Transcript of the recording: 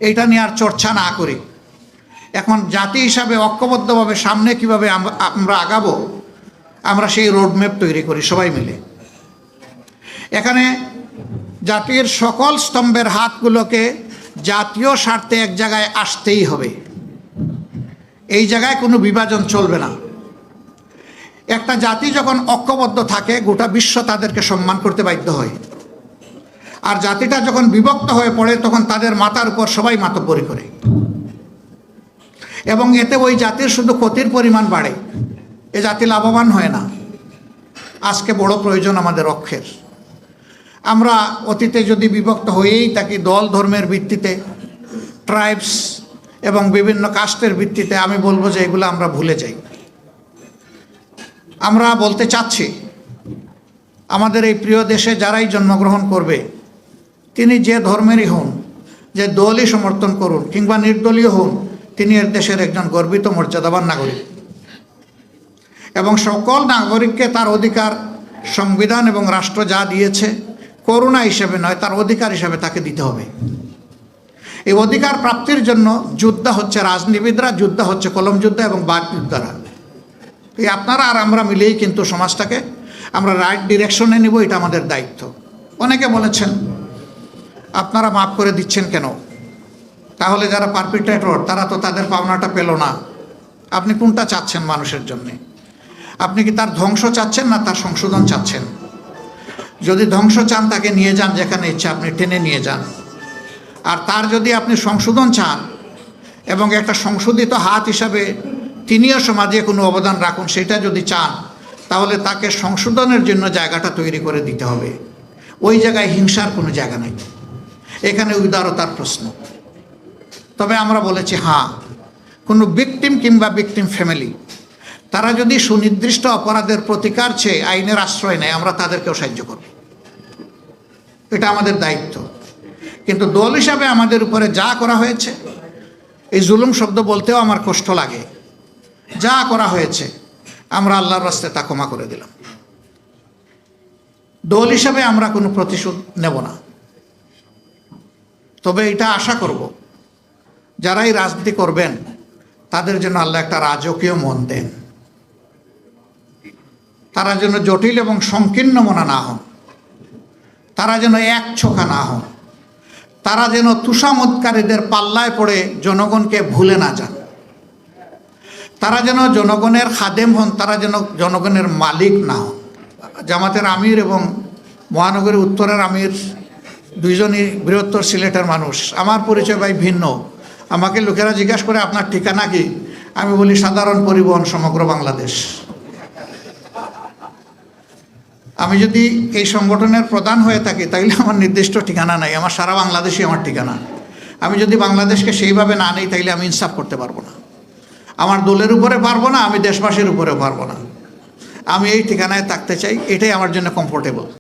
এইটা নিয়ে আর চর্চা না করি। এখন জাতি হিসাবে ঐক্যবদ্ধভাবে সামনে কিভাবে আমরা আগাবো, আমরা সেই রোডম্যাপ তৈরি করি সবাই মিলে। এখানে জাতির সকল স্তম্ভের হাতগুলোকে জাতীয় স্বার্থে এক জায়গায় আসতেই হবে। এই জায়গায় কোনো বিভাজন চলবে না। একটা জাতি যখন ঐক্যবদ্ধ থাকে, গোটা বিশ্ব তাদেরকে সম্মান করতে বাধ্য হয়। আর জাতিটা যখন বিভক্ত হয়ে পড়ে, তখন তাদের মাথার উপর সবাই মাতব্বরি করে, এবং এতে ওই জাতির শুধু ক্ষতির পরিমাণ বাড়ে, এ জাতি লাভবান হয় না। আজকে বড় প্রয়োজন আমাদের ঐক্যের। আমরা অতীতে যদি বিভক্ত হয়েই থাকি দল ধর্মের ভিত্তিতে, ট্রাইবস এবং বিভিন্ন কাস্টের ভিত্তিতে, আমি বলবো যে এগুলো আমরা ভুলে যাই। আমরা বলতে চাচ্ছি, আমাদের এই প্রিয় দেশে যারাই জন্মগ্রহণ করবে, তিনি যে ধর্মেরই হন, যে দলই সমর্থন করুন কিংবা নির্দলীয় হন, তিনি এর দেশের একজন গর্বিত মর্যাদাবান নাগরিক, এবং সকল নাগরিককে তার অধিকার সংবিধান এবং রাষ্ট্র যা দিয়েছে, করুণা হিসেবে নয়, তার অধিকার হিসেবে তাকে দিতে হবে। এই অধিকার প্রাপ্তির জন্য যোদ্ধা হচ্ছে রাজনীতিবিদরা, যোদ্ধা হচ্ছে কলম যোদ্ধা এবং বাক যোদ্ধারা। এই আপনারা আর আমরা মিলেই কিন্তু সমাজটাকে আমরা রাইট ডিরেকশনে নিব, এটা আমাদের দায়িত্ব। অনেকে বলেছেন আপনারা মাফ করে দিচ্ছেন কেন, তাহলে যারা পারপিট্রেটর তারা তো তাদের পাওনাটা পেল না। আপনি কোনটা চাচ্ছেন মানুষের জন্যে? আপনি কি তার ধ্বংস চাচ্ছেন না তার সংশোধন চাচ্ছেন? যদি ধ্বংস চান, তাকে নিয়ে যান যেখানে ইচ্ছা, আপনি টেনে নিয়ে যান। আর তার যদি আপনি সংশোধন চান এবং একটা সংশোধিত হাত হিসাবে তিনিও সমাজে কোনো অবদান রাখুন, সেটা যদি চান, তাহলে তাকে সংশোধনের জন্য জায়গাটা তৈরি করে দিতে হবে। ওই জায়গায় হিংসার কোনো জায়গা নেই, এখানে উদারতার প্রশ্ন। তবে আমরা বলেছি, হ্যাঁ, কোনো ভিকটিম কিংবা ভিকটিম ফ্যামিলি তারা যদি সুনির্দিষ্ট অপরাধের প্রতিকার চেয়ে আইনের আশ্রয় নেয়, আমরা তাদেরকেও সাহায্য করব, এটা আমাদের দায়িত্ব। কিন্তু দল হিসাবে আমাদের উপরে যা করা হয়েছে, এই জুলুম শব্দ বলতেও আমার কষ্ট লাগে, যা করা হয়েছে আমরা আল্লাহর রাস্তায় তা ক্ষমা করে দিলাম। দল হিসাবে আমরা কোনো প্রতিশোধ নেব না। তবে এটা আশা করব, যারাই রাজনীতি করবেন তাদের জন্য আল্লাহ একটা রাজকীয় মন দেন। তারা যেন জটিল এবং সংকীর্ণ মনা না হন, তারা যেন এক ছোখা না হন, তারা যেন তুষামতকারীদের পাল্লায় পড়ে জনগণকে ভুলে না যান, তারা যেন জনগণের খাদেম হন, তারা যেন জনগণের মালিক না হন। জামাতের আমির এবং মহানগরী উত্তরের আমির দুইজনই বৃহত্তর সিলেটের মানুষ। আমার পরিচয় ভাই ভিন্ন। আমাকে লোকেরা জিজ্ঞাসা করে আপনার ঠিকানা কি, আমি বলি সাধারণ পরিবহন সমগ্র বাংলাদেশ। আমি যদি এই সংগঠনের প্রধান হয়ে থাকি, তাইলে আমার নির্দিষ্ট ঠিকানা নাই, আমার সারা বাংলাদেশই আমার ঠিকানা। আমি যদি বাংলাদেশকে সেইভাবে না নেই, তাইলে আমি ইনসাফ করতে পারবো না, আমার দলের উপরে পারবো না, আমি দেশবাসীর উপরেও পারবো না। আমি এই ঠিকানায় থাকতে চাই, এটাই আমার জন্য কমফোর্টেবল।